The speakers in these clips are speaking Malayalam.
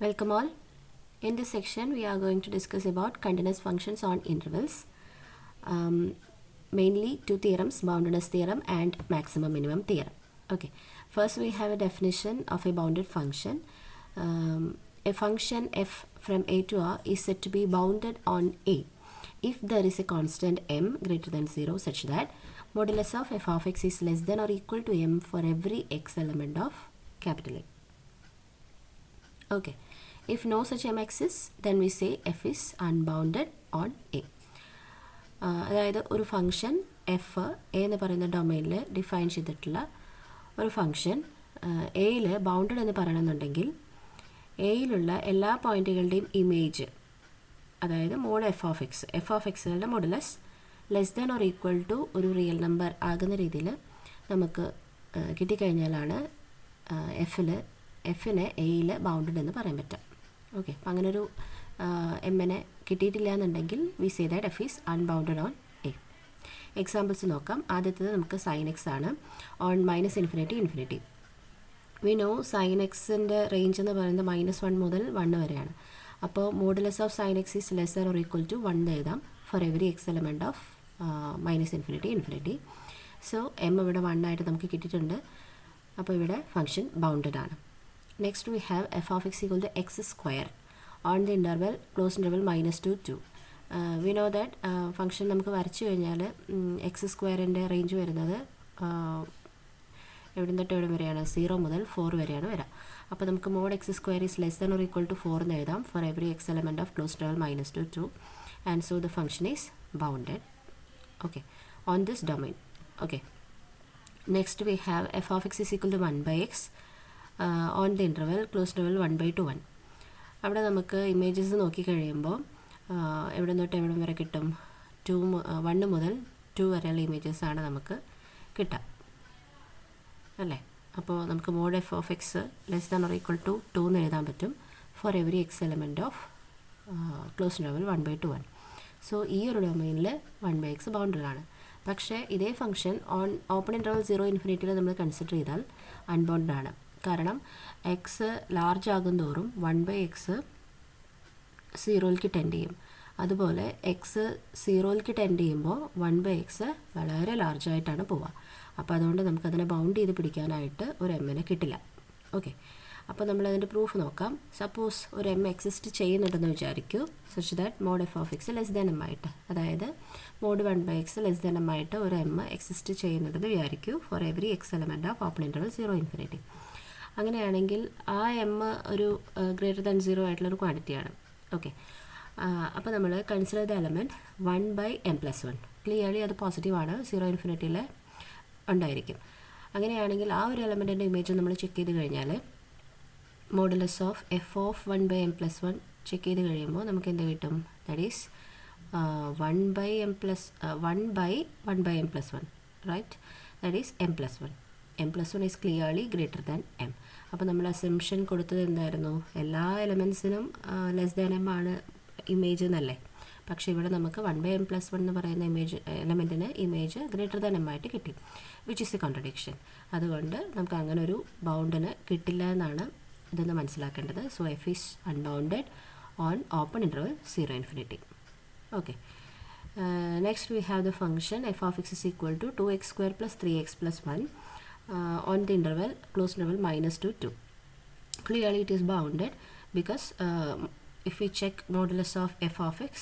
Welcome all. In this section, we are going to discuss about continuous functions on intervals. Mainly two theorems, boundedness theorem and maximum minimum theorem. Okay. First, we have a definition of a bounded function. A function f from a to r is said to be bounded on a if there is a constant m greater than 0 such that modulus of f of x is less than or equal to m for every x element of capital A. Okay. If no such m exists, then we say f is unbounded on a. അതായത് ഒരു ഫംഗ്ഷൻ എഫ് എ എന്ന് പറയുന്ന ഡൊമൈനിൽ ഡിഫൈൻ ചെയ്തിട്ടുള്ള ഒരു ഫംഗ്ഷൻ എയിൽ ബൗണ്ടഡ് എന്ന് പറയണമെന്നുണ്ടെങ്കിൽ എയിലുള്ള എല്ലാ പോയിൻറ്റുകളുടെയും ഇമേജ്, അതായത് മോഡ് എഫ് ഓഫ് എക്സുകളുടെ modulus less than or equal to ഒരു റിയൽ നമ്പർ ആകുന്ന രീതിയിൽ നമുക്ക് കിട്ടിക്കഴിഞ്ഞാലാണ് എഫിനെ എയിൽ ബൗണ്ടഡ് എന്ന് പറയാൻ പറ്റുക. ഓക്കെ, അപ്പം അങ്ങനൊരു എമ്മിനെ കിട്ടിയിട്ടില്ല എന്നുണ്ടെങ്കിൽ we say that F is unbounded on A. Examples നോക്കാം. ആദ്യത്തേത് നമുക്ക് സൈൻ എക്സ് ആണ്. ഓൺ -∞. വി നോ സൈൻ എക്സിൻ്റെ റേഞ്ച് എന്ന് പറയുന്നത് -1 മുതൽ 1 വരെയാണ്. അപ്പോൾ modulus of sine X is less or equal to 1 എന്ന് എഴുതാം for every X element of -∞. So M ഇവിടെ 1 ആയിട്ട് നമുക്ക് കിട്ടിയിട്ടുണ്ട്. അപ്പോൾ ഇവിടെ ഫംഗ്ഷൻ ബൗണ്ടഡ് ആണ്. Next we have F of X equal to X square on the interval close interval -2 we know that function നമുക്ക് വരച്ചു കഴിഞ്ഞാൽ എക്സ് സ്ക്വയറിൻ്റെ റേഞ്ച് വരുന്നത് എവിടെ തൊട്ട് എവിടെ വരെയാണ്? 0 മുതൽ 4 വരെയാണ് വരിക. അപ്പോൾ നമുക്ക് mod X square is less than or equal to 4 എന്ന് എഴുതാം for every X element of close interval -2 and so the function is bounded. Okay, on this domain. Okay, next we have F of X is equal to 1/x on the interval close interval 1/2 1. അവിടെ നമുക്ക് ഇമേജസ് നോക്കിക്കഴിയുമ്പോൾ എവിടെ തൊട്ട് എവിടെ വരെ കിട്ടും? 1 മുതൽ 2 വരെയുള്ള ഇമേജസാണ് നമുക്ക് കിട്ടുക, അല്ലേ? അപ്പോൾ നമുക്ക് mod F of X less than or equal to 2 എന്ന് എഴുതാൻ പറ്റും for every X element of close interval 1/2 1. So ഈ ഒരു ഡൊമൈനിൽ 1/x ബൗണ്ടഡ് ആണ്. പക്ഷേ ഇതേ ഫംഗ്ഷൻ ഓൺ ഓപ്പൺ ഇൻ്റർവൽ 0 നമ്മൾ കൺസിഡർ ചെയ്താൽ അൺബൗണ്ടഡ് ആണ്. കാരണം എക്സ് ലാർജ് ആകും തോറും 1/x 0ലേക്ക് ടെൻഡ് ചെയ്യും. അതുപോലെ എക്സ് 0ലേക്ക് ടെൻഡ് ചെയ്യുമ്പോൾ 1/x വളരെ ലാർജായിട്ടാണ് പോവുക. അപ്പോൾ അതുകൊണ്ട് നമുക്കതിനെ ബൗണ്ട് ചെയ്ത് പിടിക്കാനായിട്ട് ഒരു എമ്മിനെ കിട്ടില്ല. ഓക്കെ, അപ്പോൾ നമ്മളതിൻ്റെ പ്രൂഫ് നോക്കാം. സപ്പോസ് ഒരു എം എക്സിസ്റ്റ് ചെയ്യുന്നുണ്ടെന്ന് വിചാരിക്കൂ, such that mod F of X less than M ആയിട്ട്, അതായത് mode 1/x less than M ആയിട്ട് ഒരു എം എക്സിസ്റ്റ് ചെയ്യുന്നുണ്ടെന്ന് വിചാരിക്കൂ for every X element of open interval 0 അങ്ങനെയാണെങ്കിൽ ആ എം ഒരു ഗ്രേറ്റർ ദാൻ 0 ആയിട്ടുള്ളൊരു ക്വാണ്ടിറ്റിയാണ്. ഓക്കെ, അപ്പോൾ നമ്മൾ consider the element 1/m+1. Clearly അത് പോസിറ്റീവാണ്, 0 ഉണ്ടായിരിക്കും. അങ്ങനെയാണെങ്കിൽ ആ ഒരു എലമെൻറ്റിൻ്റെ ഇമേജ് നമ്മൾ ചെക്ക് ചെയ്ത് കഴിഞ്ഞാൽ modulus of F of 1/m+1 check ചെയ്ത് കഴിയുമ്പോൾ നമുക്ക് എന്ത് കിട്ടും? That is 1/1/1 right? That is m+1. m+1 is clearly greater than m. അപ്പോൾ നമ്മൾ അസംഷൻ കൊടുത്തത് എന്തായിരുന്നു? എല്ലാ എലമെൻസിനും ലെസ് ദാൻ m ആണ് ഇമേജ് എന്നല്ലേ. പക്ഷേ ഇവിടെ നമുക്ക് 1/m+1 എന്ന് പറയുന്ന എലമെൻറ്റിന് ഇമേജ് ഗ്രേറ്റർ ദാൻ m ആയിട്ട് കിട്ടി, വിച്ച് ഈസ് എ കോൺട്രഡിക്ഷൻ. അതുകൊണ്ട് നമുക്ക് അങ്ങനെ ഒരു ബൗണ്ടിന് കിട്ടില്ല എന്നാണ് ഇതെന്ന് മനസ്സിലാക്കേണ്ടത്. So F is unbounded on open interval 0 okay, next we have the function F of X is equal to 2x² + 3x + 1 on the interval close interval -2 2. Clearly it is bounded because if we check modulus of f of x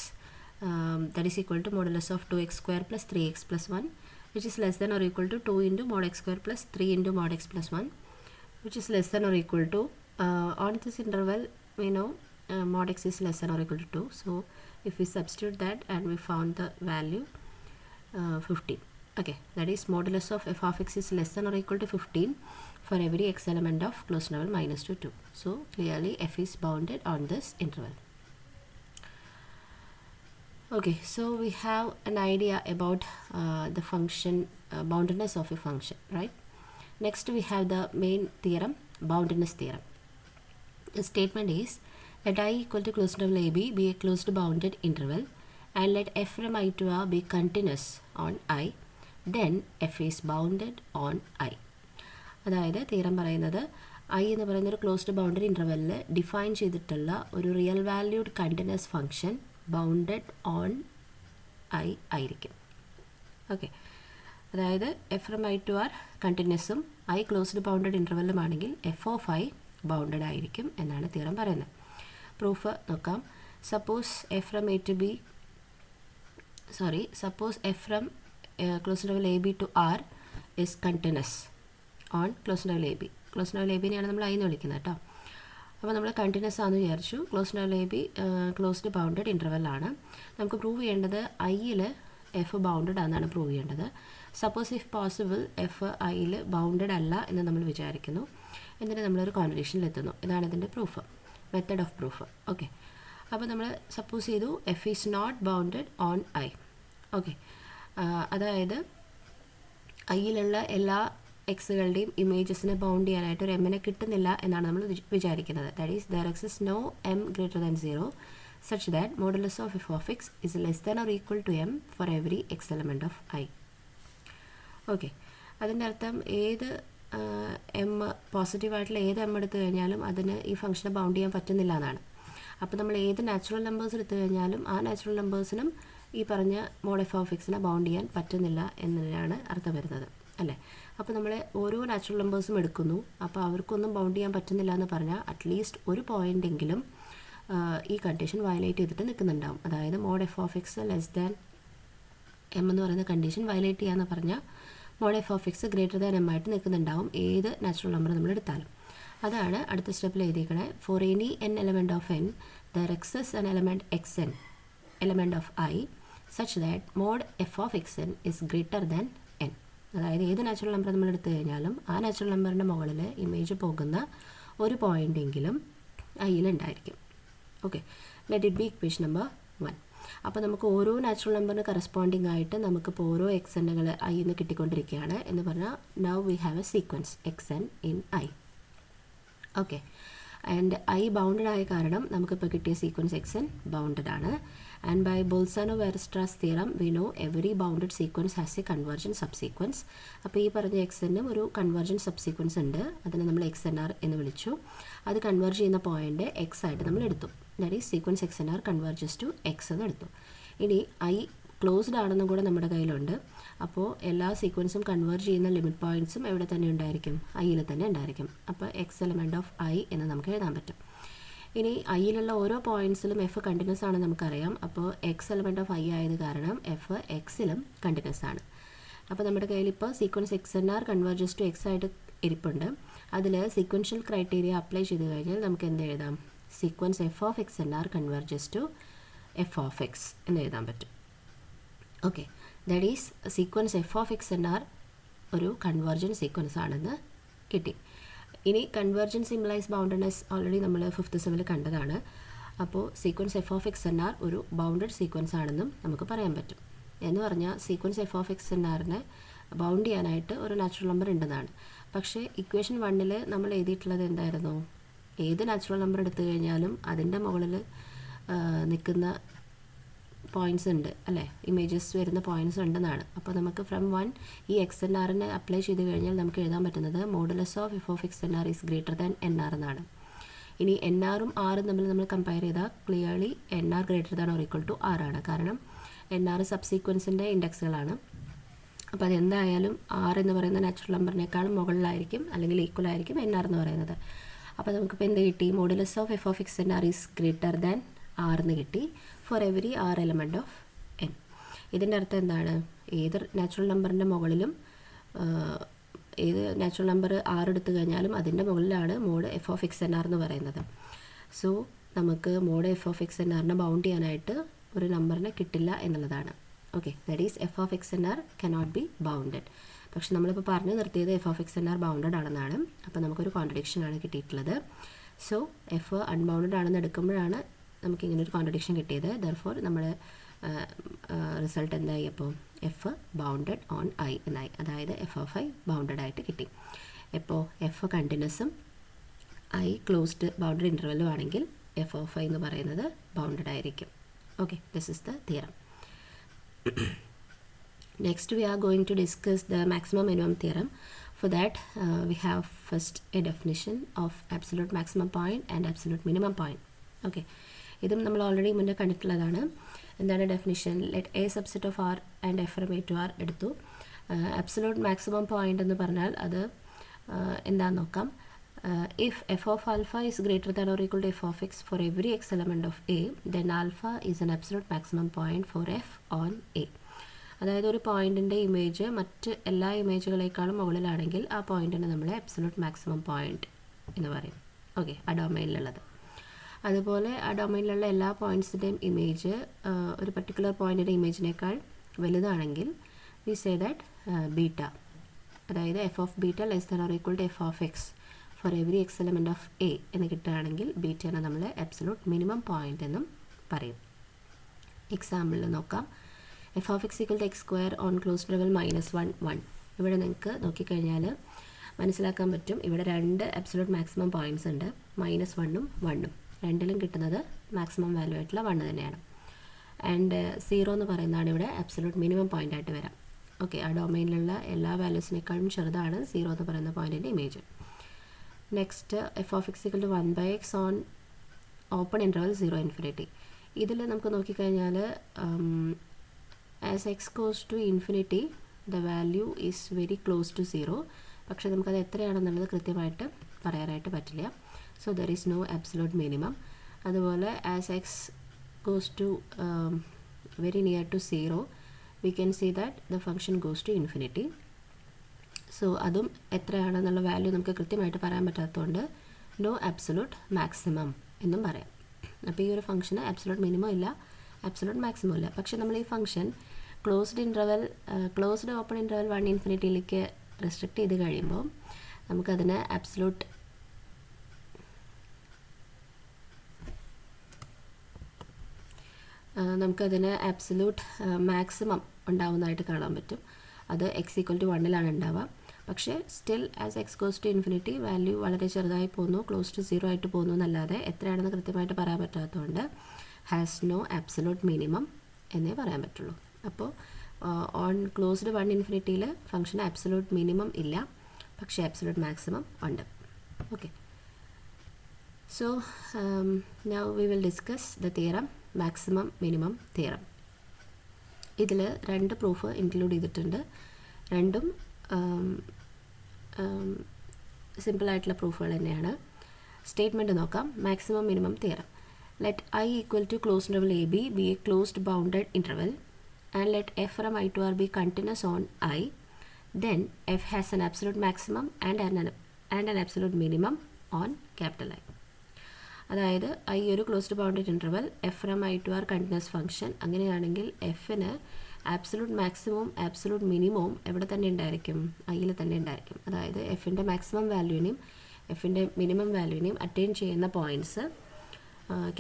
that is equal to modulus of 2x² + 3x + 1, which is less than or equal to 2 into mod x² + 3 into mod x + 1, which is less than or equal to on this interval we know mod x is less than or equal to 2. So if we substitute that and we found the value 15. Okay, that is modulus of f of x is less than or equal to 15 for every x element of close interval -2 2. So clearly f is bounded on this interval. Okay, so we have an idea about the function boundedness of a function, right? Next we have the main theorem, boundedness theorem. The statement is let I equal to close interval ab be a closed bounded interval and let f from I to r be continuous on I, then f is bounded on I. അതായത് തീരം പറയുന്നത് ഐ എന്ന് പറയുന്ന ഒരു ക്ലോസ്ഡ് ബൗണ്ടറി ഇൻ്റർവെല്ലിൽ ഡിഫൈൻ ചെയ്തിട്ടുള്ള ഒരു real valued continuous function bounded on I ആയിരിക്കും. ഓക്കെ, അതായത് F from I to R കണ്ടിന്യൂസും ഐ ക്ലോസ്ഡ് ബൗണ്ടഡ് ഇൻ്റർവെല്ലുമാണെങ്കിൽ എഫ് ഓഫ് ഐ ബൗണ്ടഡ് ആയിരിക്കും എന്നാണ് തിയറം പറയുന്നത്. പ്രൂഫ് നോക്കാം. Suppose F from A to B suppose F from closed level A B to R is continuous on closed level A B. Closed level A ബിനെയാണ് നമ്മൾ ഐ എന്ന് വിളിക്കുന്നത് കേട്ടോ. അപ്പോൾ നമ്മൾ കണ്ടിന്യൂസ് ആണെന്ന് വിചാരിച്ചു. Closed level A B closed bounded ഇൻ്റർവെല്ലാണ്. നമുക്ക് പ്രൂവ് ചെയ്യേണ്ടത് ഐയിൽ എഫ് ബൗണ്ടഡ് ആണെന്നാണ് പ്രൂവ് ചെയ്യേണ്ടത്. സപ്പോസ് ഇഫ് പോസിബിൾ എഫ് ഐയിൽ ബൗണ്ടഡ് അല്ല എന്ന് നമ്മൾ വിചാരിക്കുന്നു. എന്നിട്ട് നമ്മളൊരു കോൺക്ലൂഷനിലെത്തുന്നു. ഇതാണ് ഇതിൻ്റെ proof, method of proof. Okay, അപ്പോൾ നമ്മൾ സപ്പോസ് ചെയ്തു F is not bounded on I. Okay, അതായത് ഐയിലുള്ള എല്ലാ എക്സുകളുടെയും ഇമേജസിനെ ബൗണ്ട് ചെയ്യാനായിട്ട് ഒരു എമ്മിനെ കിട്ടുന്നില്ല എന്നാണ് നമ്മൾ വിചാരിക്കുന്നത്. That is there exist no M greater than 0 such that modulus of f of x is less than or equal to m for every x element of I. Okay, അതിൻ്റെ അർത്ഥം ഏത് എം പോസിറ്റീവായിട്ടുള്ള ഏത് എം എടുത്തു കഴിഞ്ഞാലും അതിന് ഈ ഫംഗ്ഷനെ ബൗണ്ട് ചെയ്യാൻ പറ്റുന്നില്ല എന്നാണ്. അപ്പോൾ നമ്മൾ ഏത് നാച്ചുറൽ നമ്പേഴ്സ് എടുത്തു കഴിഞ്ഞാലും ആ നാച്ചുറൽ നമ്പേഴ്സിനും ഈ പറഞ്ഞ മോഡ് എഫ് ഓഫ് എക്സിനെ ബൗണ്ട് ചെയ്യാൻ പറ്റുന്നില്ല എന്നതിനാണ് അർത്ഥം വരുന്നത്, അല്ലേ? അപ്പോൾ നമ്മൾ ഓരോ നാച്ചുറൽ നമ്പേഴ്സും എടുക്കുന്നു. അപ്പോൾ അവർക്കൊന്നും ബൗണ്ട് ചെയ്യാൻ പറ്റുന്നില്ല എന്ന് പറഞ്ഞാൽ അറ്റ്ലീസ്റ്റ് ഒരു പോയിൻ്റെങ്കിലും ഈ കണ്ടീഷൻ വയലേറ്റ് ചെയ്തിട്ട് നിൽക്കുന്നുണ്ടാവും. അതായത് mod F of X less than M എന്ന് പറയുന്ന കണ്ടീഷൻ വയലേറ്റ് ചെയ്യാന്ന് പറഞ്ഞാൽ mod F of X greater than M ആയിട്ട് നിൽക്കുന്നുണ്ടാവും ഏത് നാച്ചുറൽ നമ്പർ നമ്മൾ എടുത്താലും. അതാണ് അടുത്ത സ്റ്റെപ്പിൽ എഴുതിയിരിക്കണേ. For any N element of N there exists N element X N element of I such that mod F of X N is greater than N. അതായത് ഏത് നാച്ചുറൽ നമ്പർ നമ്മൾ എടുത്തു കഴിഞ്ഞാലും ആ നാച്ചുറൽ നമ്പറിൻ്റെ മുകളിൽ ഇമേജ് പോകുന്ന ഒരു പോയിൻ്റെങ്കിലും ഐയിലുണ്ടായിരിക്കും. Okay, let it be equation number 1. അപ്പോൾ നമുക്ക് ഓരോ നാച്ചുറൽ നമ്പറിന് കറസ്പോണ്ടിങ് ആയിട്ട് നമുക്കിപ്പോൾ ഓരോ എക്സ് എന്നുകൾ ഐ എന്ന് കിട്ടിക്കൊണ്ടിരിക്കുകയാണ് എന്ന് പറഞ്ഞാൽ now we have a sequence X N in I. Okay, and I bounded ആയ കാരണം നമുക്കിപ്പോൾ കിട്ടിയ സീക്വൻസ് എക്സ് എൻ ബൗണ്ടഡ് ആണ്. And by Bolzano Weierstrass theorem we know every bounded sequence has a convergent subsequence. അപ്പോൾ ഈ പറഞ്ഞ എക്സ് എന്നും ഒരു കൺവേർജൻറ്റ് സബ്സീക്വൻസ് ഉണ്ട്. അതിനെ നമ്മൾ എക്സ് എൻ ആർ എന്ന് വിളിച്ചു. അത് കൺവേർജ് ചെയ്യുന്ന പോയിൻ്റ് എക്സ് ആയിട്ട് നമ്മൾ എടുത്തു. That is sequence X N R converges to X എന്ന് എടുത്തു. ഇനി ഐ ക്ലോസ്ഡ് ആണെന്നും കൂടെ നമ്മുടെ കയ്യിലുണ്ട്. അപ്പോൾ എല്ലാ സീക്വൻസും കൺവേർജ് ചെയ്യുന്ന ലിമിറ്റ് പോയിൻറ്റ്സും എവിടെ തന്നെ ഉണ്ടായിരിക്കും? ഐയിൽ തന്നെ ഉണ്ടായിരിക്കും. അപ്പോൾ എക്സ് എലമെൻറ്റ് ഓഫ് ഐ എന്ന് നമുക്ക് എഴുതാൻ പറ്റും. ഇനി ഐയിലുള്ള ഓരോ പോയിൻറ്റ്സിലും എഫ് കണ്ടിന്യൂസ് ആണെന്ന് നമുക്കറിയാം. അപ്പോൾ എക്സ് എലമെൻറ്റ് ഓഫ് ഐ ആയത് കാരണം എഫ് എക്സിലും കണ്ടിന്യൂസ് ആണ്. അപ്പോൾ നമ്മുടെ കയ്യിൽ ഇപ്പോൾ sequence X N R converges to X ആയിട്ട് ഇരിപ്പുണ്ട്. അതിൽ സീക്വൻഷ്യൽ ക്രൈറ്റീരിയ അപ്ലൈ ചെയ്ത് കഴിഞ്ഞാൽ നമുക്ക് എന്ത് എഴുതാം? Sequence F of X N R converges to F of X എന്ന് എഴുതാൻ പറ്റും. Okay, that is sequence F of X N R ഒരു കൺവേർജൻറ്റ് സീക്വൻസ് ആണെന്ന് കിട്ടി. ഇനി കൺവേർജൻസ് ഇംപ്ലൈസ് ബൗണ്ടഡ്നെസ് ഓൾറെഡി നമ്മൾ 5th സെമ്മിൽ കണ്ടതാണ്. അപ്പോൾ sequence F of X N R ഒരു ബൗണ്ടഡ് സീക്വൻസ് ആണെന്നും നമുക്ക് പറയാൻ പറ്റും. എന്ന് പറഞ്ഞാൽ sequence F of X N ആറിനെ ബൗണ്ട് ചെയ്യാനായിട്ട് ഒരു നാച്ചുറൽ നമ്പർ ഉണ്ടെന്നാണ്. പക്ഷേ ഇക്വേഷൻ 1 നമ്മൾ എഴുതിയിട്ടുള്ളത് എന്തായിരുന്നു? ഏത് നാച്ചുറൽ നമ്പർ എടുത്തു കഴിഞ്ഞാലും അതിൻ്റെ മുകളിൽ നിൽക്കുന്ന പോയിൻറ്റ്സ് ഉണ്ട്, അല്ലേ? ഇമേജസ് വരുന്ന പോയിൻറ്റ്സ് ഉണ്ടെന്നാണ്. അപ്പോൾ നമുക്ക് ഫ്രം 1 ഈ എക്സ് എൻ ആറിനെ അപ്ലൈ ചെയ്ത് കഴിഞ്ഞാൽ നമുക്ക് എഴുതാൻ പറ്റുന്നത് modulus of F of X N R is greater than N R എന്നാണ്. ഇനി എൻ ആറും ആറും തമ്മിൽ നമ്മൾ കമ്പയർ ചെയ്താൽ clearly N R greater than or equal to R ആണ്. കാരണം എൻ ആർ സബ്സീക്വൻസിൻ്റെ ഇൻഡെക്സുകളാണ്. അപ്പോൾ അതെന്തായാലും ആർ എന്ന് പറയുന്ന നാച്ചുറൽ നമ്പറിനേക്കാളും മുകളിലായിരിക്കും അല്ലെങ്കിൽ ഈക്വൽ ആയിരിക്കും എൻ ആർ എന്ന് പറയുന്നത്. അപ്പോൾ നമുക്കിപ്പോൾ എന്ത് കിട്ടി? Modulus of F of X N R is greater than R എന്ന് കിട്ടി for every R element of N. ഇതിൻ്റെ അർത്ഥം എന്താണ്? ഏത് നാച്ചുറൽ നമ്പറിൻ്റെ മുകളിലും ഏത് നാച്ചുറൽ നമ്പർ ആർ എടുത്തു കഴിഞ്ഞാലും അതിൻ്റെ മുകളിലാണ് mod F of X N R എന്ന് പറയുന്നത്. സോ നമുക്ക് mod F of X N ആറിനെ ബൗണ്ട് ചെയ്യാനായിട്ട് ഒരു നമ്പറിനെ കിട്ടില്ല എന്നുള്ളതാണ്. Okay, that is F of X N R cannot be bounded. പക്ഷെ നമ്മളിപ്പോൾ പറഞ്ഞു നിർത്തിയത് F of X N R bounded ആണെന്നാണ്. അപ്പോൾ നമുക്കൊരു കോൺട്രഡിക്ഷൻ ആണ് കിട്ടിയിട്ടുള്ളത്. സോ എഫ് അൺബൗണ്ടഡ് ആണെന്ന് എടുക്കുമ്പോഴാണ് നമുക്കിങ്ങനെ ഒരു കോൺട്രഡിക്ഷൻ കിട്ടിയത്. ദർഫോർ നമ്മുടെ റിസൾട്ട് എന്തായി? അപ്പോൾ എഫ് ബൗണ്ടഡ് ഓൺ ഐ എന്നായി. അതായത് എഫ് ഓഫ് ഐ ബൗണ്ടഡ് ആയിട്ട് കിട്ടി. ഇപ്പോൾ എഫ് കണ്ടിന്യൂസും ഐ ക്ലോസ്ഡ് ബൗണ്ടഡ് ഇൻ്റർവെല്ലും ആണെങ്കിൽ എഫ് ഓഫ് ഐ എന്ന് പറയുന്നത് ബൗണ്ടഡ് ആയിരിക്കും. Okay, this is the theorem. Next we are going to discuss the maximum minimum theorem. For that, we have first a definition of absolute maximum point and absolute minimum point. Okay, ഇതും നമ്മൾ ഓൾറെഡി മുന്നേ കണ്ടിട്ടുള്ളതാണ്. എന്താണ് definition? Let A subset of R and F from A to R എടുത്തു. അബ്സലൂട്ട് മാക്സിമം പോയിന്റ് എന്ന് പറഞ്ഞാൽ അത് എന്താണെന്ന് നോക്കാം. If f of alpha is greater than or equal to f of x for every x element of a, then alpha is an absolute maximum point for f on a. അതായത് ഒരു പോയിൻറ്റിൻ്റെ ഇമേജ് മറ്റ് എല്ലാ ഇമേജുകളേക്കാളും മുകളിലാണെങ്കിൽ ആ പോയിൻറ്റിന് നമ്മൾ അബ്സലൂട്ട് മാക്സിമം പോയിൻറ്റ് എന്ന് പറയും. ഓക്കെ, ആ ഡൊമൈനിലുള്ളത്. അതുപോലെ ആ ഡൊമൈനിലുള്ള എല്ലാ പോയിൻറ്റ്സിൻ്റെയും ഇമേജ് ഒരു പർട്ടിക്കുലർ പോയിൻറ്റിൻ്റെ ഇമേജിനേക്കാൾ വലുതാണെങ്കിൽ വി സേ ദാറ്റ് ബീറ്റ, അതായത് F of beta less than or equal to F of X for every X element of A എന്ന് കിട്ടുകയാണെങ്കിൽ ബീറ്റനെ നമ്മൾ അബ്സലൂട്ട് മിനിമം പോയിൻ്റ് എന്നും പറയും. എക്സാമ്പിളിൽ നോക്കാം. F of X equal to X square on closed level -1 1. ഇവിടെ നിങ്ങൾക്ക് നോക്കിക്കഴിഞ്ഞാൽ മനസ്സിലാക്കാൻ പറ്റും, ഇവിടെ രണ്ട് അബ്സലൂട്ട് മാക്സിമം പോയിൻറ്റ്സ് ഉണ്ട്, -1ഉം 1ഉം. രണ്ടിലും കിട്ടുന്നത് മാക്സിമം വാല്യൂ ആയിട്ടുള്ള 1 തന്നെയാണ്. ആൻഡ് 0 എന്ന് പറയുന്നതാണ് ഇവിടെ അബ്സലൂട്ട് മിനിമം പോയിൻ്റ് ആയിട്ട് വരാം. ഓക്കെ, ആ ഡൊമൈനിലുള്ള എല്ലാ വാല്യൂസിനേക്കാളും ചെറുതാണ് 0 എന്ന് പറയുന്ന പോയിൻറ്റിൻ്റെ image. Next F of X equal to 1/x on open interval 0 infinity. ഇതിൽ നമുക്ക് നോക്കിക്കഴിഞ്ഞാൽ as X goes to infinity the value is very close to 0. പക്ഷേ നമുക്കത് എത്രയാണെന്നുള്ളത് കൃത്യമായിട്ട് പറയാനായിട്ട് പറ്റില്ല. So there is no absolute minimum. അതുപോലെ as X goes to very near to 0 we can see that the function goes to infinity. So അതും എത്രയാണെന്നുള്ള വാല്യൂ നമുക്ക് കൃത്യമായിട്ട് പറയാൻ പറ്റാത്തതുകൊണ്ട് നോ അബ്സലൂട്ട് മാക്സിമം എന്നും പറയാം. അപ്പോൾ ഈ ഒരു ഫംഗ്ഷന് അബ്സലൂട്ട് മിനിമം ഇല്ല, അബ്സലൂട്ട് മാക്സിമം ഇല്ല. പക്ഷേ നമ്മൾ ഈ ഫംഗ്ഷൻ ക്ലോസ്ഡ് ഓപ്പൺ ഇൻ്റർവൽ 1 ഇൻഫിനിറ്റിയിലേക്ക് റെസ്ട്രിക്റ്റ് ചെയ്ത് കഴിയുമ്പോൾ നമുക്കതിന് അബ്സലൂട്ട് മാക്സിമം ഉണ്ടാവുന്നതായിട്ട് കാണാൻ പറ്റും. അത് എക്സ് ഈക്വൽ ടു 1ലാണ് ഉണ്ടാവുക. പക്ഷേ still as X goes to infinity value വളരെ ചെറുതായി പോകുന്നു, ക്ലോസ് ടു 0 ആയിട്ട് പോകുന്നു എന്നല്ലാതെ എത്രയാണെന്ന് കൃത്യമായിട്ട് പറയാൻ പറ്റാത്തതുകൊണ്ട് ഹാസ് നോ അബ്സലൂട്ട് മിനിമം എന്നേ പറയാൻ പറ്റുള്ളൂ. അപ്പോൾ ഓൺ ക്ലോസ്ഡ് 1 ഇൻഫിനിറ്റിയിൽ ഫംഗ്ഷന് അബ്സലൂട്ട് മിനിമം ഇല്ല, പക്ഷേ അബ്സലൂട്ട് മാക്സിമം ഉണ്ട്. Okay, so now we will discuss the theorem maximum minimum theorem. ഇതിൽ 2 പ്രൂഫ് ഇൻക്ലൂഡ് ചെയ്തിട്ടുണ്ട്. രണ്ടും സിമ്പിളായിട്ടുള്ള പ്രൂഫുകൾ തന്നെയാണ്. സ്റ്റേറ്റ്മെൻറ്റ് നോക്കാം. Maximum minimum theorem. Let I equal to closed interval A b a closed bounded interval and let f from I to R be continuous on I, then f has an absolute maximum and an absolute minimum on capital I. അതായത് ഐ ഒരു closed bounded interval f from I to R continuous function. അങ്ങനെയാണെങ്കിൽ എഫിന് ആബ്സലൂട്ട് മാക്സിമവും ആബ്സലൂട്ട് മിനിമവും എവിടെ തന്നെ ഉണ്ടായിരിക്കും? ഐയിൽ തന്നെ ഉണ്ടായിരിക്കും. അതായത് എഫിൻ്റെ മാക്സിമം വാല്യൂവിനെയും എഫിൻ്റെ മിനിമം വാല്യൂവിനെയും അറ്റൈൻ ചെയ്യുന്ന പോയിൻറ്റ്സ്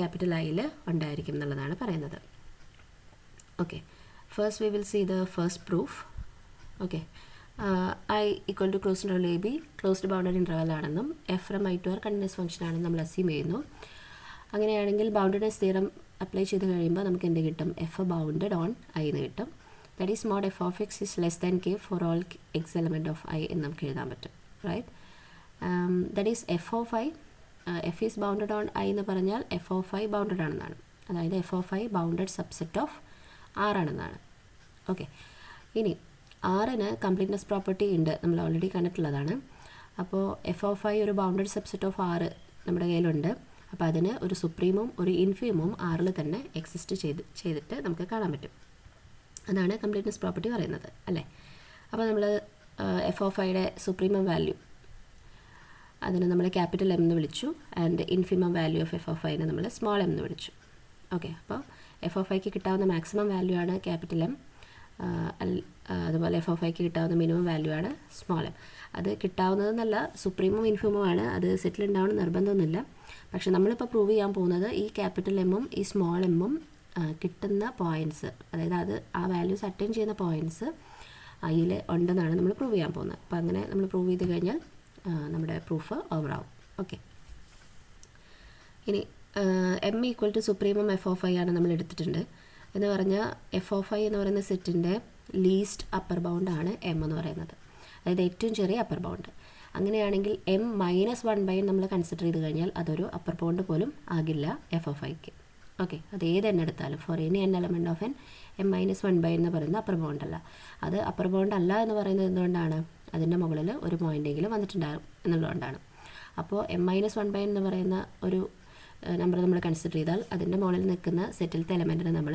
ക്യാപിറ്റൽ ഐയിൽ ഉണ്ടായിരിക്കും എന്നുള്ളതാണ് പറയുന്നത്. Okay, first we will see the first proof. Okay, I equal to closed interval A B closed bounded interval ആണെന്നും F from I to R continuous function ആണെന്നും നമ്മൾ അസ്യൂം ചെയ്യുന്നു. അങ്ങനെയാണെങ്കിൽ ബൗണ്ടഡ്നെസ് തിയറം അപ്ലൈ ചെയ്ത് കഴിയുമ്പോൾ നമുക്ക് എന്ത് കിട്ടും? എഫ് ബൗണ്ടഡ് ഓൺ ഐ എന്ന് കിട്ടും. That is mod F of X is less than k for all x element of I എന്ന് നമുക്ക് എഴുതാൻ പറ്റും. Right, that is F of I, f is bounded on I എന്ന് പറഞ്ഞാൽ എഫ് ഓഫ് ഐ ബൗണ്ടഡ് ആണെന്നാണ്. അതായത് F of I bounded subset of R ആണെന്നാണ്. ഓക്കെ, ഇനി ആറിന് കംപ്ലീറ്റ്നെസ് പ്രോപ്പർട്ടി ഉണ്ട്, നമ്മൾ ഓൾറെഡി കണ്ടിട്ടുള്ളതാണ്. അപ്പോൾ എഫ് ഓഫ് ഐ ഒരു ബൗണ്ടഡ് സബ്സെറ്റ് ഓഫ് ആറ് നമ്മുടെ കയ്യിലുണ്ട്. അപ്പോൾ അതിന് ഒരു സുപ്രീമും ഒരു ഇൻഫീമും ആറിൽ തന്നെ എക്സിസ്റ്റ് ചെയ്തിട്ട് നമുക്ക് കാണാൻ പറ്റും. അതാണ് കംപ്ലീറ്റ്നെസ് പ്രോപ്പർട്ടി പറയുന്നത്, അല്ലേ? അപ്പോൾ നമ്മൾ എഫ് ഓഫ് ഐയുടെ സുപ്രീമം വാല്യൂ അതിന് നമ്മൾ ക്യാപിറ്റൽ എം എന്ന് വിളിച്ചു. And infimum value of F of ഐനെ നമ്മൾ സ്മോൾ എം എന്ന് വിളിച്ചു. ഓക്കെ, അപ്പോൾ എഫ് ഓഫ് ഐക്ക് കിട്ടാവുന്ന മാക്സിമം വാല്യൂ ആണ് ക്യാപിറ്റൽ എം. അതുപോലെ എഫ് ഓഫ് ഐക്ക് കിട്ടാവുന്ന മിനിമം വാല്യൂ ആണ് സ്മോൾ എം. അത് കിട്ടാവുന്നതെന്നല്ല, സുപ്രീമും ഇൻഫീമുമാണ്, അത് സെറ്റിൽ ഉണ്ടാവണം നിർബന്ധമൊന്നുമില്ല. പക്ഷെ നമ്മളിപ്പോൾ പ്രൂവ് ചെയ്യാൻ പോകുന്നത് ഈ ക്യാപിറ്റൽ എമ്മും ഈ സ്മോൾ എമ്മും കിട്ടുന്ന പോയിൻറ്റ്സ്, അതായത് അത് ആ വാല്യൂസ് അറ്റൈൻ ചെയ്യുന്ന പോയിൻറ്റ്സ് അതിൽ ഉണ്ടെന്നാണ് നമ്മൾ പ്രൂവ് ചെയ്യാൻ പോകുന്നത്. അപ്പോൾ അങ്ങനെ നമ്മൾ പ്രൂവ് ചെയ്ത് കഴിഞ്ഞാൽ നമ്മുടെ പ്രൂഫ് ഓവറാവും. ഓക്കെ, ഇനി m equal to supremum f of I ആണ് നമ്മൾ എടുത്തിട്ടുണ്ട് എന്ന് പറഞ്ഞാൽ എഫ് ഓഫ് ഐ എന്ന് പറയുന്ന സെറ്റിൻ്റെ ലീസ്റ്റ് അപ്പർ ബൗണ്ടാണ് എം എന്ന് പറയുന്നത്. അതായത് ഏറ്റവും ചെറിയ അപ്പർ ബൗണ്ട്. അങ്ങനെയാണെങ്കിൽ m മൈനസ് 1/n നമ്മൾ കൺസിഡർ ചെയ്ത് കഴിഞ്ഞാൽ അതൊരു അപ്പർ ബൗണ്ട് പോലും ആകില്ല എഫ് ഓഫ് ഐക്ക്. ഓക്കെ, അത് ഏത് n എടുത്താലും four any n element of n m minus 1/n എന്ന് പറയുന്നത് അപ്പർ ബൗണ്ട് അല്ല. അത് അപ്പർ ബൗണ്ട് അല്ല എന്ന് പറയുന്നത് എന്തുകൊണ്ടാണ്? അതിൻ്റെ മുകളിൽ ഒരു പോയിൻ്റെങ്കിലും വന്നിട്ടുണ്ടാകും എന്നുള്ളതുകൊണ്ടാണ്. അപ്പോൾ m മൈനസ് 1/n എന്ന് പറയുന്ന ഒരു നമ്പർ നമ്മൾ കൺസിഡർ ചെയ്താൽ അതിൻ്റെ മുകളിൽ നിൽക്കുന്ന സെറ്റിലത്തെ എലമെൻറ്റിനെ നമ്മൾ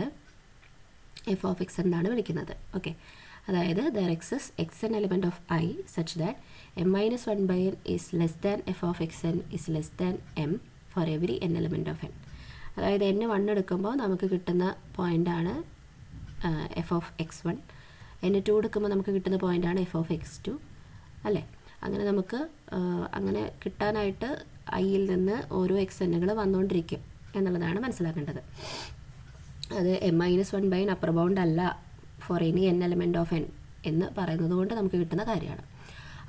എഫ് ഓഫ് എക്സ് എന്നാണ് വിളിക്കുന്നത്. ഓക്കെ, അതായത് there exist xn element of I such that m minus 1/n is less than F of X N is less than m four every n element of n. അതായത് n 1 എടുക്കുമ്പോൾ നമുക്ക് കിട്ടുന്ന പോയിൻ്റാണ് എഫ് ഓഫ് എക്സ് 1, n 2 എടുക്കുമ്പോൾ നമുക്ക് കിട്ടുന്ന പോയിൻ്റാണ് എഫ് ഓഫ് എക്സ് 2 അല്ലേ? അങ്ങനെ നമുക്ക് അങ്ങനെ കിട്ടാനായിട്ട് ഐയിൽ നിന്ന് ഓരോ എക്സ്എന്നുകൾ വന്നുകൊണ്ടിരിക്കും എന്നുള്ളതാണ് മനസ്സിലാക്കേണ്ടത്. അത് m minus 1/n upper bound അല്ല for any n element of n എന്ന് പറയുന്നത് കൊണ്ട് നമുക്ക് കിട്ടുന്ന കാര്യമാണ്.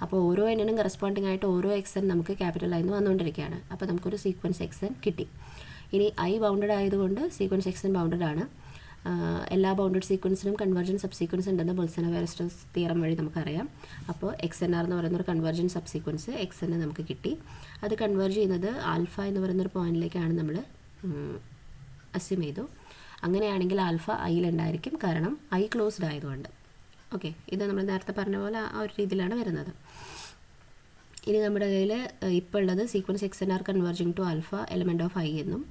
അപ്പോൾ ഓരോ എന്നിനും കറസ്പോണ്ടിങ് ആയിട്ട് ഓരോ xn നമുക്ക് ക്യാപിറ്റൽ ആയി വന്നുകൊണ്ടിരിക്കുകയാണ്. അപ്പോൾ നമുക്കൊരു സീക്വൻസ് xn കിട്ടി. ഇനി i ബൗണ്ടഡ് ആയതുകൊണ്ട് സീക്വൻസ് xn ബൗണ്ടഡ് ആണ്. എല്ലാ ബൗണ്ടഡ് സീക്വൻസിനും കൺവേർജൻറ്റ് സബ് സീക്വൻസ് ഉണ്ടെന്ന് ബോൾസനോ-വെയർസ്ട്രാസ് തിയറം വഴി നമുക്കറിയാം. അപ്പോൾ XNR എന്ന് പറയുന്നൊരു കൺവേർജൻറ്റ് സബ് സീക്വൻസ് xn നമുക്ക് കിട്ടി. അത് കൺവേർജ് ചെയ്യുന്നത് ആൽഫ എന്ന് പറയുന്നൊരു പോയിന്റിലേക്കാണ് നമ്മൾ അസ്യൂം ചെയ്തു. അങ്ങനെയാണെങ്കിൽ ആൽഫ ഐയിലുണ്ടായിരിക്കും, കാരണം ഐ ക്ലോസ്ഡ് ആയതുകൊണ്ട്. ഓക്കെ, ഇത് നമ്മൾ നേരത്തെ പറഞ്ഞ പോലെ ആ ഒരു രീതിയിലാണ് വരുന്നത്. ഇനി നമ്മുടെ കയ്യിൽ ഇപ്പോൾ ഉള്ളത് sequence XNR converging to alpha element of I എന്നും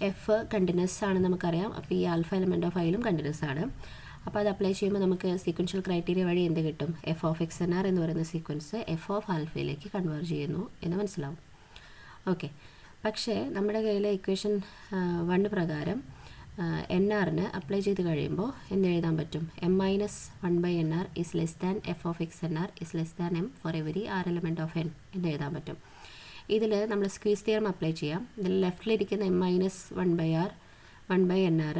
എഫ് കണ്ടിന്യൂസ് ആണെന്ന് നമുക്കറിയാം. അപ്പോൾ ഈ ആൽഫ എലമെൻറ്റ് ഓഫ് ഐയിലും കണ്ടിന്യൂസ് ആണ്. അപ്പോൾ അത് അപ്ലൈ ചെയ്യുമ്പോൾ നമുക്ക് സീക്വൻഷ്യൽ ക്രൈറ്റീരിയ വഴി എന്ത് കിട്ടും? എഫ് ഓഫ് XNR എന്ന് പറയുന്ന സീക്വൻസ് എഫ് ഓഫ് ആൽഫയിലേക്ക് കൺവേർജ് ചെയ്യുന്നു എന്ന് മനസ്സിലാവും. ഓക്കെ, പക്ഷേ നമ്മുടെ കയ്യിൽ ഇക്വേഷൻ 1 പ്രകാരം NRന് അപ്ലൈ ചെയ്ത് കഴിയുമ്പോൾ എന്ത് എഴുതാൻ പറ്റും? m minus 1/nr is less than F of XNR is less than m for every r element of n എന്ന് എഴുതാൻ പറ്റും. ഇതിൽ നമ്മൾ സ്ക്വീസ് തിയറം അപ്ലൈ ചെയ്യാം. ഇതിൽ ലെഫ്റ്റിലിരിക്കുന്ന m minus 1/nr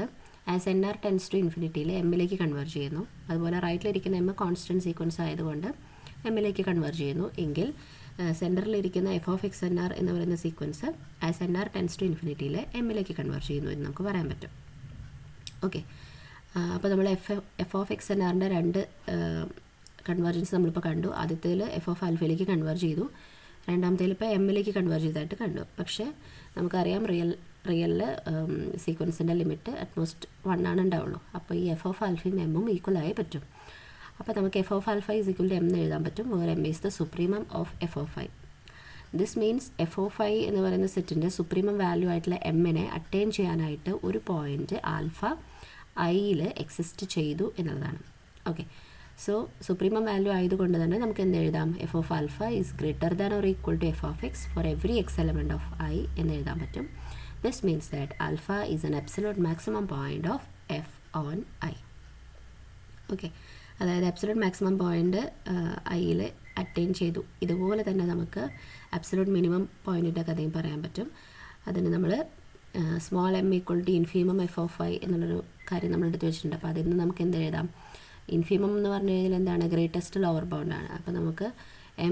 as nr tends to ഇൻഫിനിറ്റിയിൽ എമ്മിലേക്ക് കൺവേർജ് ചെയ്യുന്നു. അതുപോലെ റൈറ്റിലിരിക്കുന്ന m കോൺസ്റ്റൻറ്റ് സീക്വൻസ് ആയതുകൊണ്ട് എമ്മിലേക്ക് കൺവേർജ് ചെയ്യുന്നു. എങ്കിൽ സെൻറ്ററിലിരിക്കുന്ന എഫ് ഓഫ് XNR എന്ന് പറയുന്ന sequence as nr tends to ഇൻഫിനിറ്റിയിൽ എമ്മിലേക്ക് കൺവേർജ് ചെയ്യുന്നു എന്ന് നമുക്ക് പറയാൻ പറ്റും. ഓക്കെ, അപ്പോൾ നമ്മൾ എഫ് ഓഫ് XNRൻ്റെ 2 കൺവേർജൻസ് നമ്മളിപ്പോൾ കണ്ടു. ആദ്യത്തേൽ എഫ് ഓഫ് ആൽഫയിലേക്ക് കൺവേർജ് ചെയ്തു, രണ്ടാമത്തേൽ ഇപ്പോൾ എമ്മിലേക്ക് കൺവേർജ് ചെയ്തതായിട്ട് കണ്ടു. പക്ഷേ നമുക്കറിയാം റിയലിൽ സീക്വൻസിൻ്റെ ലിമിറ്റ് അറ്റ്മോസ്റ്റ് 1 ആണ് ഉണ്ടാവുള്ളൂ. അപ്പോൾ ഈ എഫ് ഓഫ് ആൽഫയും എമ്മും ഈക്വൽ ആയേ പറ്റും. അപ്പോൾ നമുക്ക് f of alpha is equal to m എന്ന് എഴുതാൻ പറ്റും. Where m is the supremum of F of I. This means f of I എന്ന് പറയുന്ന സെറ്റിൻ്റെ സുപ്രീമം വാല്യൂ ആയിട്ടുള്ള എമ്മിനെ അറ്റൈൻ ചെയ്യാനായിട്ട് ഒരു പോയിൻറ്റ് ആൽഫ ഐയിൽ എക്സിസ്റ്റ് ചെയ്തു എന്നുള്ളതാണ്. ഓക്കെ, സോ സുപ്രീമം വാല്യൂ ആയതുകൊണ്ട് തന്നെ നമുക്ക് എന്ത് എഴുതാം? F of alpha is greater than or equal to F of X for every X element of I എന്ന് എഴുതാൻ പറ്റും. This means that alpha is an absolute maximum point of f on I. Okay, അതായത് അബ്സല്യൂട്ട് മാക്സിമം പോയിൻ്റ് ഐയിൽ അറ്റൈൻ ചെയ്തു. ഇതുപോലെ തന്നെ നമുക്ക് അബ്സല്യൂട്ട് മിനിമം പോയിൻറ്റിൻ്റെ കഥയും പറയാൻ പറ്റും. അതിന് നമ്മൾ small M equal to infimum F of I എന്നുള്ളൊരു കാര്യം നമ്മൾ എടുത്ത് വെച്ചിട്ടുണ്ട്. അപ്പോൾ അതിൽ നിന്ന് നമുക്ക് എന്ത് എഴുതാം? ഇൻഫീമം എന്ന് പറഞ്ഞു കഴിഞ്ഞാൽ എന്താണ്? ഗ്രേറ്റസ്റ്റ് ലോവർ ബൗണ്ടാണ്. അപ്പോൾ നമുക്ക്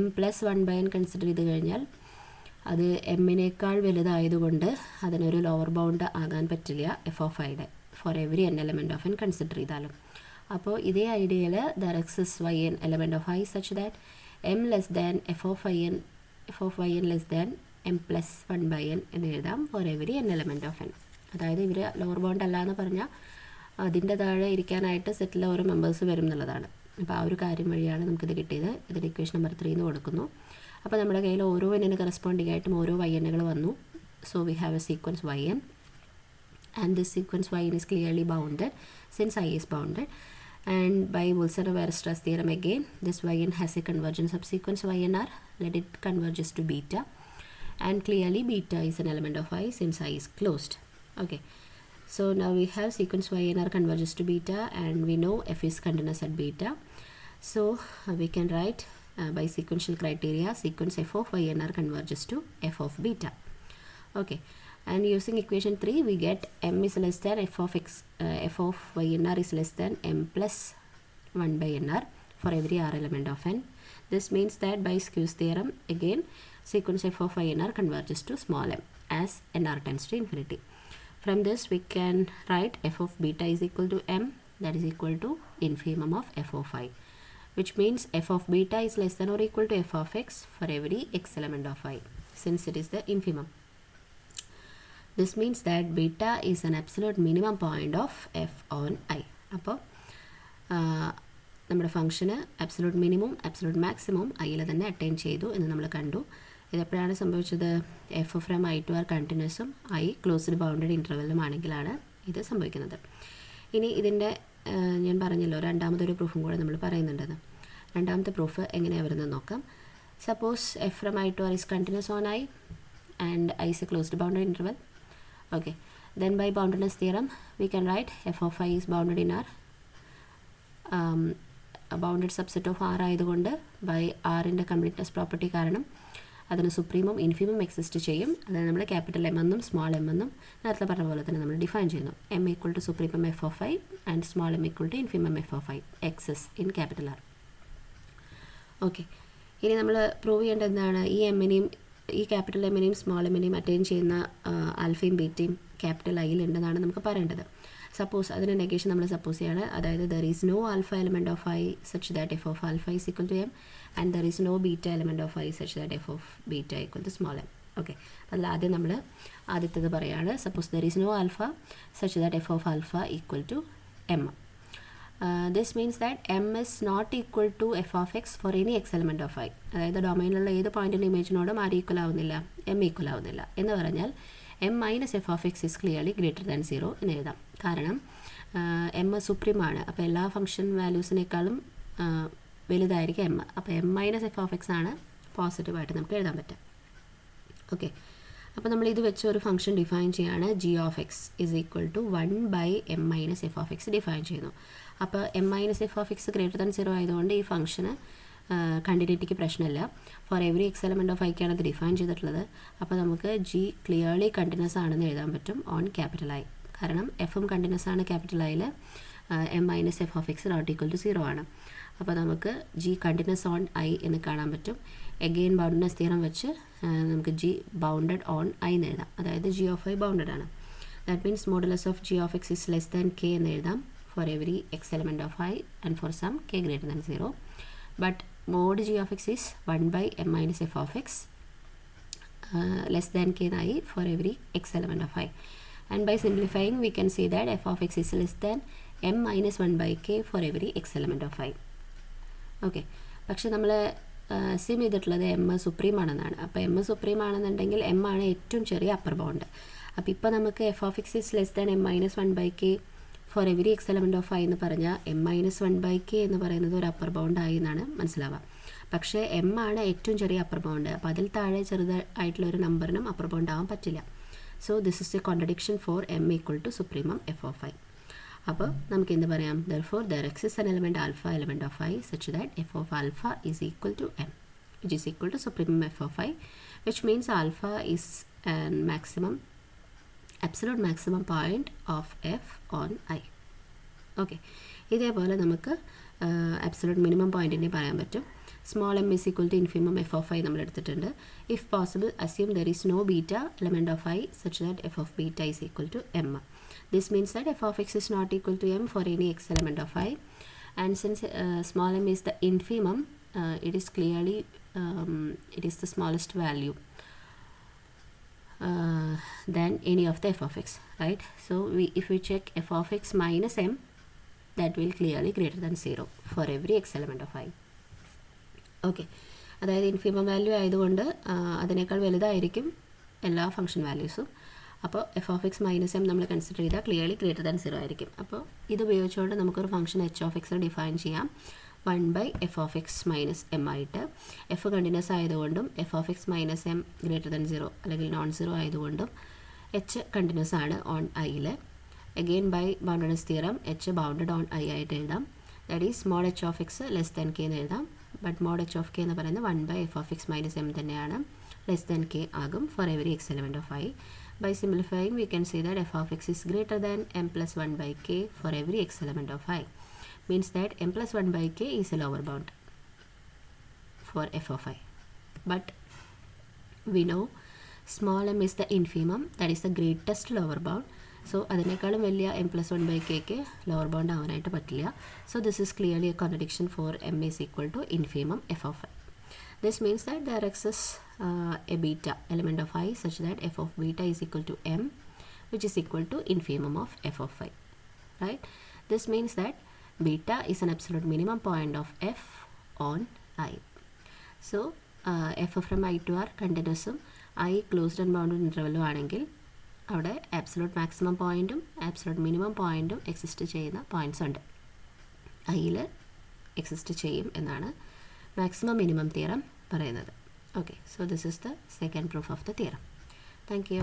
m പ്ലസ് 1/n കൺസിഡർ ചെയ്ത് കഴിഞ്ഞാൽ അത് എമ്മിനേക്കാൾ വലുതായതുകൊണ്ട് അതിനൊരു ലോവർ ബൗണ്ട് ആകാൻ പറ്റില്ല എഫ് ഓഫ് ഐയുടെ for every n element of n consider ചെയ്താലും. അപ്പോൾ ഇതേ ഐഡിയയിൽ there exist yn element of I such that m less than F of yn less than m plus 1/n എന്ന് എഴുതാം for every n element of n. അതായത് ഇവർ ലോവർ ബൗണ്ട് അല്ല എന്ന് പറഞ്ഞാൽ അതിൻ്റെ താഴെ ഇരിക്കാനായിട്ട് സെറ്റിലെ ഓരോ മെമ്പേഴ്സ് വരും എന്നുള്ളതാണ്. അപ്പോൾ ആ ഒരു കാര്യം വഴിയാണ് നമുക്കിത് കിട്ടിയത്. ഇതിന് ഇക്വേഷൻ നമ്പർ 3 എന്ന് കൊടുക്കുന്നു. അപ്പോൾ നമ്മുടെ കയ്യിൽ ഓരോ എന്നിന് കറസ്പോണ്ടിങ് ആയിട്ടും ഓരോ yn വന്നു. So we have a sequence yn and this sequence yn is clearly bounded since I is bounded, and by Boulsner-Weierstrass theorem again this yn has a convergent subsequence ynr. Let it converges to beta, and clearly beta is an element of I since I is closed. Okay, so now we have sequence ynr converges to beta, and we know f is continuous at beta. So we can write by sequential criteria sequence f of ynr converges to f of beta. Okay, and using equation 3 we get m is less than f of ynr is less than m plus 1/nr for every r element of n. This means that by skews theorem again sequence f of ynr converges to small m as nr tends to infinity. From this we can write f of beta is equal to m, that is equal to infimum of f of I. which means f of beta is less than or equal to f of x for every x element of I, since it is the infimum. This means that beta is an absolute minimum point of f on I. അപ്പോൾ നമ്മുടെ ഫംഗ്ഷന് അബ്സലൂട്ട് മിനിമം അബ്സലൂട്ട് മാക്സിമം ഐയിൽ തന്നെ അറ്റൈൻ ചെയ്തു എന്ന് നമ്മൾ കണ്ടു. ഇതെപ്പോഴാണ് സംഭവിച്ചത്? F from I to R കണ്ടിന്യൂസും ഐ ക്ലോസ്ഡ് ബൗണ്ടഡ് ഇൻ്റർവെല്ലും ആണെങ്കിലാണ് ഇത് സംഭവിക്കുന്നത്. ഇനി ഇതിൻ്റെ ഞാൻ പറഞ്ഞല്ലോ രണ്ടാമതൊരു പ്രൂഫും കൂടെ നമ്മൾ പറയുന്നുണ്ടെന്ന്. രണ്ടാമത്തെ പ്രൂഫ് എങ്ങനെയാണ് വരുന്നത് നോക്കാം. Suppose F from I to R is continuous on I and I is a closed bounded interval. Okay, then by boundedness theorem we can write f of I is bounded in R, a bounded subset of R ആയതുകൊണ്ട് by R ൻ്റെ കംപ്ലീറ്റ്നെസ് പ്രോപ്പർട്ടി കാരണം അതിന് സുപ്രീമും ഇൻഫിമും എക്സിസ്റ്റ് ചെയ്യും. അതായത് നമ്മൾ ക്യാപിറ്റൽ എം എന്നും സ്മോൾ എം എന്നും നേരത്തെ പറഞ്ഞ പോലെ തന്നെ നമ്മൾ ഡിഫൈൻ ചെയ്യുന്നു. M equal to supremum f of I and small M equal to infimum f of I exists in capital R. Okay, ഇനി നമ്മൾ പ്രൂവ് ചെയ്യേണ്ടത് എന്താണ്? ഈ എമ്മിനെയും ഈ ക്യാപിറ്റൽ എമ്മിനെയും സ്മോൾ എമ്മിനെയും അറ്റൈൻ ചെയ്യുന്ന ആൽഫയും ബീറ്റയും ക്യാപിറ്റൽ ഐയിലുണ്ടെന്നാണ് നമുക്ക് പറയേണ്ടത്. സപ്പോസ് അതിൻ്റെ നെഗേഷൻ നമ്മൾ സപ്പോസ് ചെയ്യാണ്. അതായത് there is no alpha element of I such that f of alpha is equal to m and there is no beta element of I such that f of beta equal to small m. Okay, അതിൽ ആദ്യം നമ്മൾ ആദ്യത്തേത് പറയുകയാണ്. Suppose there is no alpha such that f of alpha equal to m. This means that m is not equal to f of x for any x element of I. അതായത് ഡൊമൈനിലുള്ള ഏത് പോയിന്റിൻ്റെ ഇമേജിനോടും ആർ ഈക്വൽ ആവുന്നില്ല, എം ഈക്വൽ ആവുന്നില്ല എന്ന് പറഞ്ഞാൽ M minus F of X is clearly greater than 0 എന്ന് എഴുതാം. കാരണം എം സുപ്രീമാണ്. അപ്പോൾ എല്ലാ ഫംഗ്ഷൻ വാല്യൂസിനേക്കാളും വലുതായിരിക്കും എം. അപ്പോൾ M minus F of X ആണ് പോസിറ്റീവായിട്ട് നമുക്ക് എഴുതാൻ പറ്റുക. ഓക്കെ, അപ്പോൾ നമ്മൾ ഇത് വെച്ച് ഒരു ഫംഗ്ഷൻ ഡിഫൈൻ ചെയ്യാണ്. G of X is equal to 1 by M minus F of X define ചെയ്യുന്നു. അപ്പോൾ M minus F of X greater than 0 ആയതുകൊണ്ട് ഈ ഫംഗ്ഷന് കണ്ടിന്യൂറ്റിക്ക് പ്രശ്നമില്ല. For every X element of ഐക്കാണ് അത് ഡിഫൈൻ ചെയ്തിട്ടുള്ളത്. അപ്പോൾ നമുക്ക് ജി ക്ലിയർലി കണ്ടിന്യൂസ് ആണെന്ന് എഴുതാൻ പറ്റും ഓൺ ക്യാപിറ്റൽ ഐ. കാരണം എഫും കണ്ടിന്യൂസ് ആണ് ക്യാപിറ്റൽ ഐയിൽ, m minus F of x not equal to 0 ആണ്. അപ്പോൾ നമുക്ക് ജി കണ്ടിന്യൂസ് ഓൺ ഐ എന്ന് കാണാൻ പറ്റും. എഗെയിൻ ബൗണ്ടഡ്നെസ് തിയറം വെച്ച് നമുക്ക് ജി ബൗണ്ടഡ് ഓൺ ഐ എന്ന് എഴുതാം. അതായത് ജി ഓഫ് ഐ ബൗണ്ടഡ് ആണ്. That means modulus of G of X is less than k എന്ന് എഴുതാം for every x element of I and for some k greater than 0. But mod g of x is 1 by m minus f of x less than k I for every x element of I. And by simplifying we can say that f of x is less than m minus 1 by k for every x element of I. Okay, പക്ഷെ നമ്മൾ അസ്യൂം ചെയ്തിട്ടുള്ളത് എം സുപ്രീം ആണെന്നാണ്. അപ്പോൾ എം സുപ്രീം ആണെന്നുണ്ടെങ്കിൽ എം ആണ് ഏറ്റവും ചെറിയ അപ്പർ ബൗണ്ട്. അപ്പോൾ ഇപ്പോൾ നമുക്ക് f of X is less than M minus 1 by k four every x element of I എന്ന് പറഞ്ഞാൽ എം മൈനസ് 1 by k എന്ന് പറയുന്നത് ഒരു അപ്പർ ബൗണ്ട് ആയി എന്നാണ് മനസ്സിലാവുക. പക്ഷേ എം ആണ് ഏറ്റവും ചെറിയ അപ്പർ ബൗണ്ട്. അപ്പോൾ അതിൽ താഴെ ചെറുതായിട്ടുള്ള ഒരു നമ്പറിനും അപ്പർ ബൗണ്ട് ആവാൻ പറ്റില്ല. So this is a contradiction for m equal to supremum f of I. അപ്പോൾ നമുക്ക് എന്ത് പറയാം? Therefore there exist an element alpha element of I such that f of alpha is equal to m which is equal to supremum f of I, which means alpha is an maximum absolute maximum point of f on I. Okay, ഇതേപോലെ നമുക്ക് അബ്സലൂട്ട് മിനിമം പോയിൻറ്റിനെ പറയാൻ പറ്റും. Small M is equal to infimum f of I നമ്മൾ എടുത്തിട്ടുണ്ട്. If possible assume there is no beta element of I such that f of beta is equal to m. This means that f of X is not equal to m for any x element of I. And since small m is the infimum, it is clearly it is the smallest value than any of the f of x, right? So if we check f of x minus m, that will clearly greater than 0 for every x element of I. Okay, അതായത് ഇൻഫിമം വാല്യൂ ആയതുകൊണ്ട് അതിനേക്കാൾ വലുതായിരിക്കും എല്ലാ ഫംഗ്ഷൻ വാല്യൂസും. അപ്പോൾ F of X minus M നമ്മൾ കൺസിഡർ ചെയ്താൽ ക്ലിയർലി ഗ്രേറ്റർ ദാൻ 0 ആയിരിക്കും. അപ്പോൾ ഇത് ഉപയോഗിച്ചുകൊണ്ട് നമുക്കൊരു function H of X define ചെയ്യാം 1 by f of x minus M ആയിട്ട്. എഫ് കണ്ടിന്യൂസ് ആയതുകൊണ്ടും F of X minus M greater than 0 അല്ലെങ്കിൽ നോൺ 0 ആയതുകൊണ്ടും എച്ച് കണ്ടിന്യൂസ് ആണ് ഓൺ ഐയിൽ. Again by boundedness theorem H bounded on I ആയിട്ട് എഴുതാം. That is mod h of X less than k എന്ന് എഴുതാം. But mod h of k എന്ന് പറയുന്നത് 1 by f of x minus m തന്നെയാണ്, ലെസ് ദാൻ കെ ആകും for every x element of I. By simplifying we can say that f of x is greater than m plus 1 by k for every x element of I. Means that m plus 1 by k is a lower bound for f of I. But we know small m is the infimum, that is the greatest lower bound. So അതിനേക്കാളും വലിയ m+1/kക്ക് ലോവർ ബൗണ്ട് ആവാനായിട്ട് പറ്റില്ല. So this is clearly a contradiction for m is equal to infimum f of i. This means that there exists a beta element of I such that f of beta is equal to m, which is equal to infimum of f of I, right? This means that beta is an absolute minimum point of f on I. So f from I to r continuous I closed and bounded interval ആണെങ്കിൽ അവിടെ ആബ്സലൂട്ട് മാക്സിമം പോയിൻറ്റും ആബ്സലൂട്ട് മിനിമം പോയിൻറ്റും എക്സിസ്റ്റ് ചെയ്യുന്ന പോയിൻറ്റ്സ് ഉണ്ട്. ഐയിൽ എക്സിസ്റ്റ് ചെയ്യും എന്നാണ് മാക്സിമം മിനിമം തിയറം പറയുന്നത്. Okay, so this is the second proof of the theorem. Thank U.